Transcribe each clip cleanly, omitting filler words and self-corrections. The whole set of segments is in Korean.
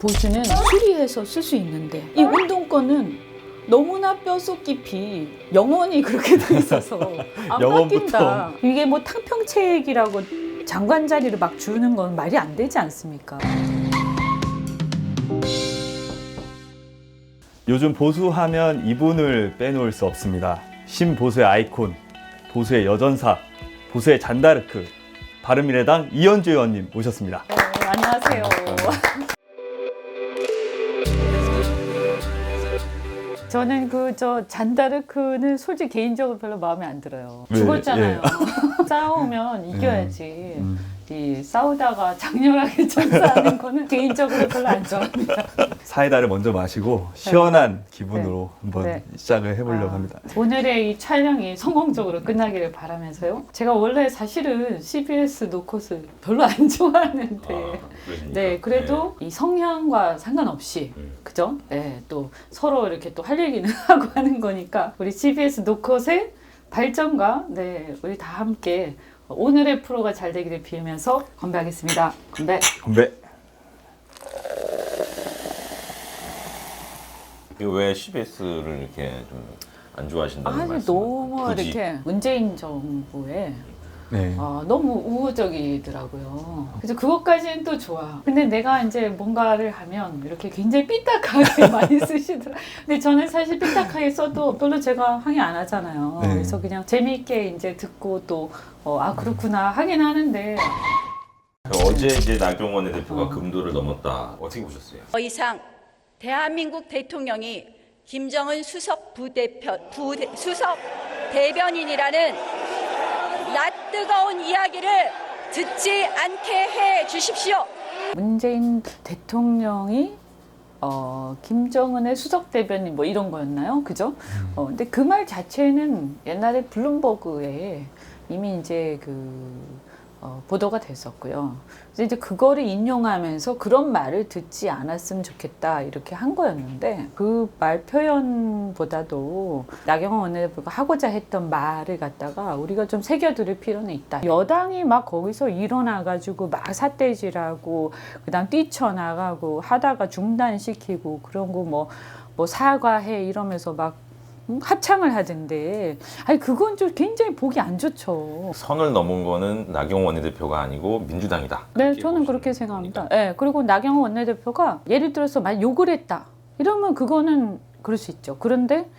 보수는 수리해서 쓸 수 있는데 이 운동권은 너무나 뼛속 깊이 영원히 그렇게 돼 있어서 안 바뀐다. 이게 뭐 탕평책이라고 장관 자리를 막 주는 건 말이 안 되지 않습니까? 요즘 보수하면 이분을 빼놓을 수 없습니다. 신보수의 아이콘, 보수의 여전사, 보수의 잔다르크, 바른미래당 이현주 의원님 모셨습니다. 네, 안녕하세요. 저는 잔다르크는 솔직히 개인적으로 별로 마음에 안 들어요. 왜? 죽었잖아요. 싸우면 이겨야지. 이 싸우다가 장렬하게 전사하는 거는 개인적으로 별로 안 좋아합니다. 사이다를 먼저 마시고 시원한 기분으로 한번 시작을 해보려고 합니다. 오늘의 이 촬영이 성공적으로 끝나기를 바라면서요. 제가 원래 사실은 CBS 노컷을 별로 안 좋아하는데 네, 그래도 이 성향과 상관없이 그죠? 네, 또 서로 이렇게 또 할 얘기는 하고 하는 거니까 우리 CBS 노컷의 발전과 네, 우리 다 함께 오늘의 프로가 잘 되기를 빌면서 건배하겠습니다. 건배. 건배. 이거 왜 CBS를 이렇게 좀 안 좋아하신다는 아니 말씀? 너무 굳이? 이렇게 문재인 정부에 네. 너무 우호적이더라고요. 그래서 그것까지는 또 좋아. 근데 내가 이제 뭔가를 하면 이렇게 굉장히 삐딱하게 많이 쓰시더라. 근데 저는 사실 삐딱하게 써도 별로 제가 항의 안 하잖아요. 네. 그래서 그냥 재미있게 이제 듣고 또 그렇구나 하긴 하는데 어제 이제 나경원 대표가 금도를 넘었다. 어떻게 보셨어요? 더 이상 대한민국 대통령이 김정은 수석 대변인이라는 낯뜨거운 이야기를 듣지 않게 해 주십시오. 문재인 대통령이 김정은의 수석 대변인 뭐 이런 거였나요? 그죠? 근데 그 말 자체는 옛날에 블룸버그에 이미 이제 보도가 됐었고요. 그래서 이제 그거를 인용하면서 그런 말을 듣지 않았으면 좋겠다 이렇게 한 거였는데 그 말 표현보다도 나경원 원내대표가 하고자 했던 말을 갖다가 우리가 좀 새겨들을 필요는 있다. 여당이 막 거기서 일어나가지고 막 삿대질하고 그다음 뛰쳐나가고 하다가 중단시키고 그런 거 뭐 사과해 이러면서 막 합창을 하던데 아니 그건 좀 굉장히 보기 안 좋죠. 선을 넘은 거는 나경원 원내대표가 아니고 민주당이다. 네, 저는 그렇게 생각합니다. 네, 그리고 나경원 원내대표가 예를 들어서 막 욕을 했다 이러면 그거는 그럴 수 있죠. 그런데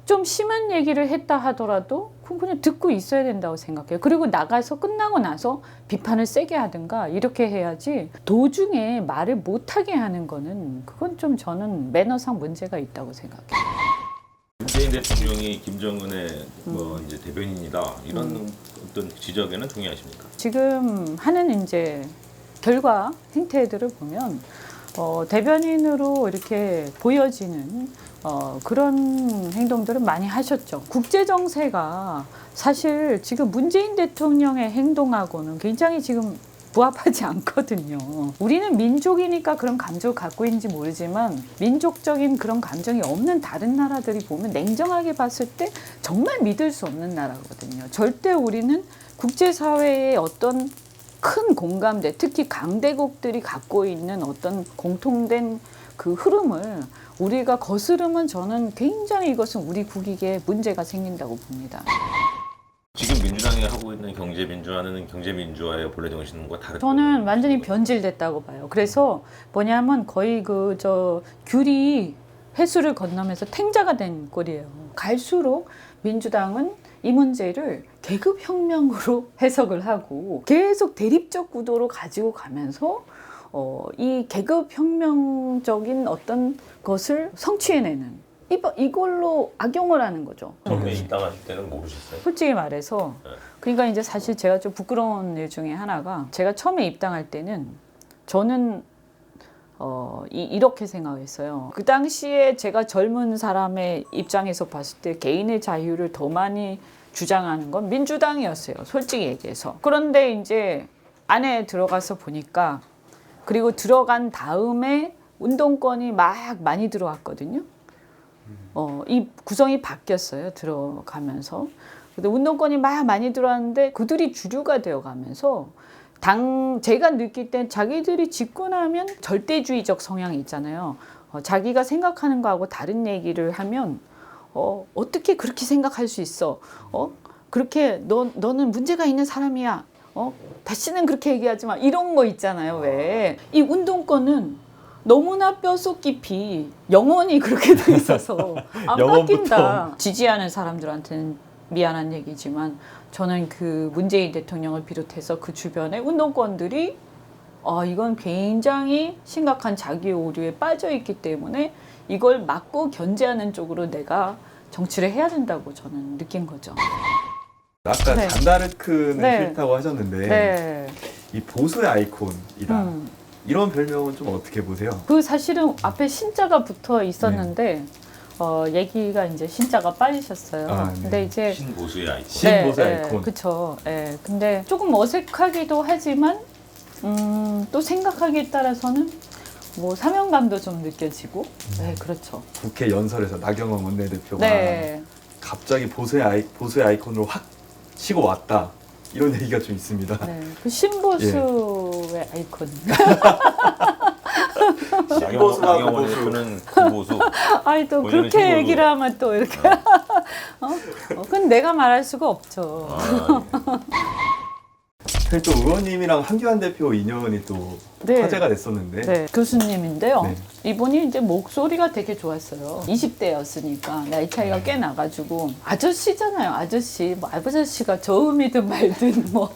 좀 심한 얘기를 했다 하더라도 그건 그냥 듣고 있어야 된다고 생각해요. 그리고 나가서 끝나고 나서 비판을 세게 하든가 이렇게 해야지 도중에 말을 못하게 하는 거는 그건 좀 저는 매너상 문제가 있다고 생각해요. 문재인 대통령이 김정은의 이제 대변인이다 이런 어떤 지적에는 동의하십니까? 지금 하는 이제 결과 행태들을 보면 대변인으로 이렇게 보여지는 그런 행동들을 많이 하셨죠. 국제 정세가 사실 지금 문재인 대통령의 행동하고는 굉장히 지금 부합하지 않거든요. 우리는 민족이니까 그런 감정을 갖고 있는지 모르지만 민족적인 그런 감정이 없는 다른 나라들이 보면 냉정하게 봤을 때 정말 믿을 수 없는 나라거든요. 절대 우리는 국제사회의 어떤 큰 공감대, 특히 강대국들이 갖고 있는 어떤 공통된 그 흐름을 우리가 거스르면 저는 굉장히 이것은 우리 국익에 문제가 생긴다고 봅니다. 지금 민주당이 하고 있는 경제민주화는 경제민주화의 본래 정신과 다른. 저는 완전히 변질됐다고 봐요. 그래서 뭐냐면 거의 귤이 해수를 건너면서 탱자가 된 꼴이에요. 갈수록 민주당은 이 문제를 계급혁명으로 해석을 하고 계속 대립적 구도로 가지고 가면서 이 계급혁명적인 어떤 것을 성취해내는 이걸로 악용을 하는 거죠. 처음에 입당하실 때는 모르셨어요? 솔직히 말해서 그러니까 이제 사실 제가 좀 부끄러운 일 중에 하나가 제가 처음에 입당할 때는 저는 이렇게 생각했어요. 그 당시에 제가 젊은 사람의 입장에서 봤을 때 개인의 자유를 더 많이 주장하는 건 민주당이었어요. 솔직히 얘기해서. 그런데 이제 안에 들어가서 보니까 그리고 들어간 다음에 운동권이 막 많이 들어왔거든요. 이 구성이 바뀌었어요. 들어가면서. 근데 운동권이 막 많이 들어왔는데 그들이 주류가 되어가면서 제가 느낄 땐 자기들이 짓고 나면 절대주의적 성향이 있잖아요. 자기가 생각하는 거하고 다른 얘기를 하면 어떻게 그렇게 생각할 수 있어? 그렇게 너는 문제가 있는 사람이야. 다시는 그렇게 얘기하지 마. 이런 거 있잖아요. 왜? 이 운동권은 너무나 뼈속 깊이 영원히 그렇게 돼 있어서 안 바뀐다. 지지하는 사람들한테는 미안한 얘기지만 저는 그 문재인 대통령을 비롯해서 그 주변의 운동권들이 이건 굉장히 심각한 자기 오류에 빠져 있기 때문에 이걸 막고 견제하는 쪽으로 내가 정치를 해야 된다고 저는 느낀 거죠. 아까 네. 잔다르크는 네. 싫다고 하셨는데 네. 이 보수의 아이콘이다. 이런 별명은 좀 어떻게 보세요? 그 사실은 앞에 신자가 붙어 있었는데 얘기가 이제 신자가 빠지셨어요. 네. 근데 이제 신보수의 아이콘. 신보수의 아이콘. 그렇죠. 네. 근데 조금 어색하기도 하지만 또 생각하기에 따라서는 뭐 사명감도 좀 느껴지고. 네, 그렇죠. 국회 연설에서 나경원 원내대표가 네. 갑자기 보수의 아이콘으로 확 치고 왔다. 이런 얘기가 좀 있습니다. 네. 그 신보수의 아이콘. 신보수하고 나경원 보수. 대표는 구보수. 아니 또 본인은 그렇게 신보수. 얘기를 하면 또 이렇게. 그건 내가 말할 수가 없죠. 또 의원님이랑 한교안 대표 인연이 또 네. 화제가 됐었는데 네, 교수님인데요. 네. 이분이 이제 목소리가 되게 좋았어요. 20대였으니까 나이 차이가 꽤 나가지고 아저씨잖아요. 아저씨, 뭐 아저씨가 저음이든 말든 뭐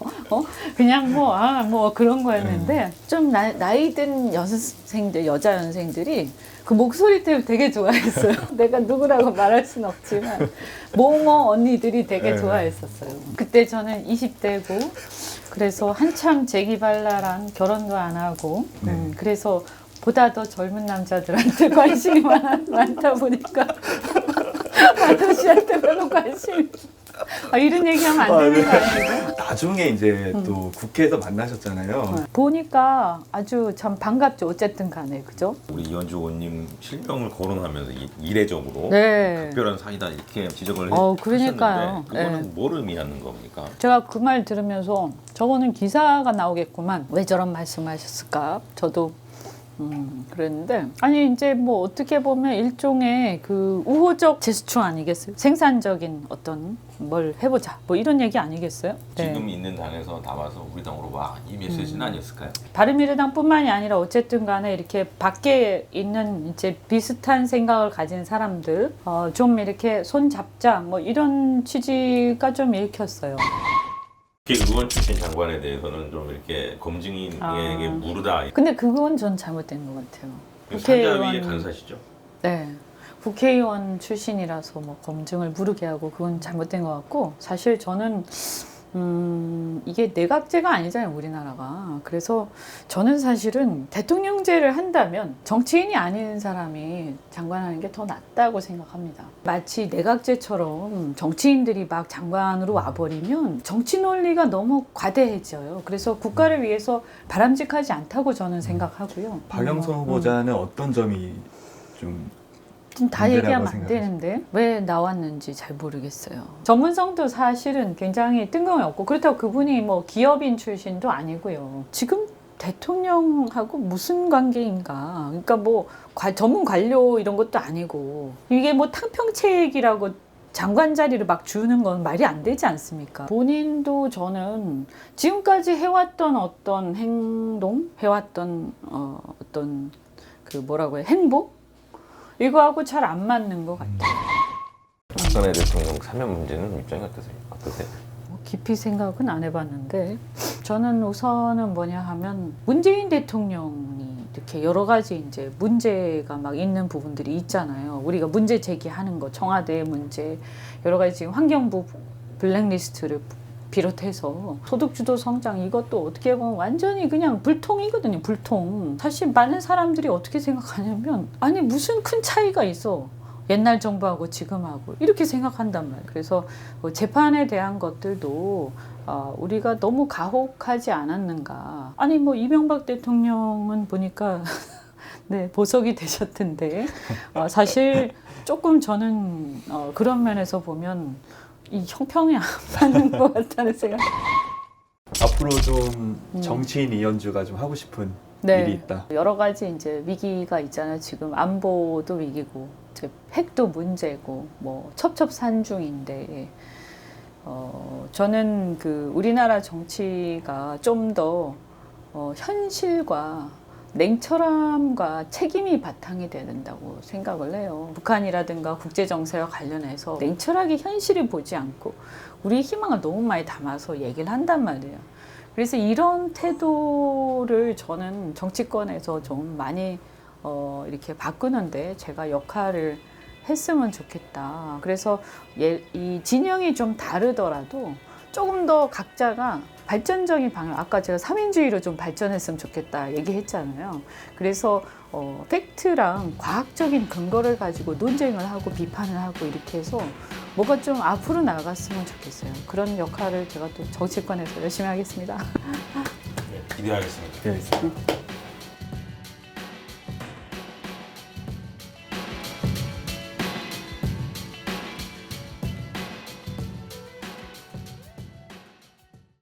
그냥 뭐 그런 거였는데 좀 나이 든 여자 연생들이 그 목소리 때문에 되게 좋아했어요. 내가 누구라고 말할 순 없지만 모모 언니들이 되게 좋아했었어요. 그때 저는 20대고 그래서 한참 재기발랄한 결혼도 안 하고 그래서 보다 더 젊은 남자들한테 관심이 많다 보니까 아저씨한테 별로 관심이 이런 얘기하면 안 되는 거 아니에요? 나중에 이제 또 국회에서 만나셨잖아요. 보니까 아주 참 반갑죠. 어쨌든 간에 그죠? 우리 이현주 의원님 실명을 거론하면서 이례적으로 네. 특별한 사이다 이렇게 지적을 그러니까요. 하셨는데 그거는 네. 뭘 의미하는 겁니까? 제가 그 말 들으면서 저거는 기사가 나오겠구만. 왜 저런 말씀하셨을까? 저도 그랬는데 아니 이제 뭐 어떻게 보면 일종의 그 우호적 제스처 아니겠어요? 생산적인 어떤 뭘 해보자 뭐 이런 얘기 아니겠어요? 지금 있는 당에서 나와서 우리 당으로 와 이 메시지는 아니었을까요? 바른미래당뿐만이 아니라 어쨌든 간에 이렇게 밖에 있는 이제 비슷한 생각을 가진 사람들 좀 이렇게 손 잡자 뭐 이런 취지가 좀 읽혔어요. 의원 출신 장관에 대해서는 좀 이렇게 검증인에게 물으다. 근데 그건 전 잘못된 것 같아요. 산자위의 간사시죠? 네. 국회의원 출신이라서 뭐 검증을 무르게 하고 그건 잘못된 것 같고 사실 저는 이게 내각제가 아니잖아요 우리나라가. 그래서 저는 사실은 대통령제를 한다면 정치인이 아닌 사람이 장관하는 게 더 낫다고 생각합니다. 마치 내각제처럼 정치인들이 막 장관으로 와버리면 정치 논리가 너무 과대해져요. 그래서 국가를 위해서 바람직하지 않다고 저는 생각하고요. 박영선 후보자는 어떤 점이 좀 다 문제라고 얘기하면 안 생각하세요? 되는데 왜 나왔는지 잘 모르겠어요. 전문성도 사실은 굉장히 뜬금없고 그렇다고 그분이 뭐 기업인 출신도 아니고요. 지금 대통령하고 무슨 관계인가? 그러니까 뭐 전문 관료 이런 것도 아니고 이게 뭐 탕평책이라고 장관 자리를 막 주는 건 말이 안 되지 않습니까? 본인도 저는 지금까지 해왔던 어떤 행동, 해왔던 어떤 그 뭐라고 해 행복 이거하고 잘 안 맞는 것 같아요. 박근혜 대통령 사면 문제는 입장이 어떠세요? 깊이 생각은 안 해봤는데 저는 우선은 뭐냐 하면 문재인 대통령이 이렇게 여러 가지 이제 문제가 막 있는 부분들이 있잖아요. 우리가 문제 제기하는 거 청와대 문제 여러 가지 지금 환경부 블랙리스트를 비롯해서 소득주도 성장 이것도 어떻게 보면 완전히 그냥 불통이거든요. 불통. 사실 많은 사람들이 어떻게 생각하냐면 아니 무슨 큰 차이가 있어. 옛날 정부하고 지금하고 이렇게 생각한단 말이에요. 그래서 재판에 대한 것들도 우리가 너무 가혹하지 않았는가. 아니 뭐 이명박 대통령은 보니까 네, 보석이 되셨던데 사실 조금 저는 그런 면에서 보면 이 형평이 안 맞는 것 같다는 생각. 앞으로 좀 정치인 이현주가 좀 하고 싶은 일이 있다. 여러 가지 이제 위기가 있잖아요. 지금 안보도 위기고, 이제 핵도 문제고, 뭐 첩첩산중인데, 저는 그 우리나라 정치가 좀 더 현실과 냉철함과 책임이 바탕이 돼야 된다고 생각을 해요. 북한이라든가 국제정세와 관련해서 냉철하게 현실을 보지 않고 우리의 희망을 너무 많이 담아서 얘기를 한단 말이에요. 그래서 이런 태도를 저는 정치권에서 좀 많이 이렇게 바꾸는데 제가 역할을 했으면 좋겠다. 그래서 이 진영이 좀 다르더라도 조금 더 각자가 발전적인 방향, 아까 제가 삼인주의로 좀 발전했으면 좋겠다 얘기했잖아요. 그래서 팩트랑 과학적인 근거를 가지고 논쟁을 하고 비판을 하고 이렇게 해서 뭐가 좀 앞으로 나갔으면 좋겠어요. 그런 역할을 제가 또 정치권에서 열심히 하겠습니다. 기대하겠습니다. 네.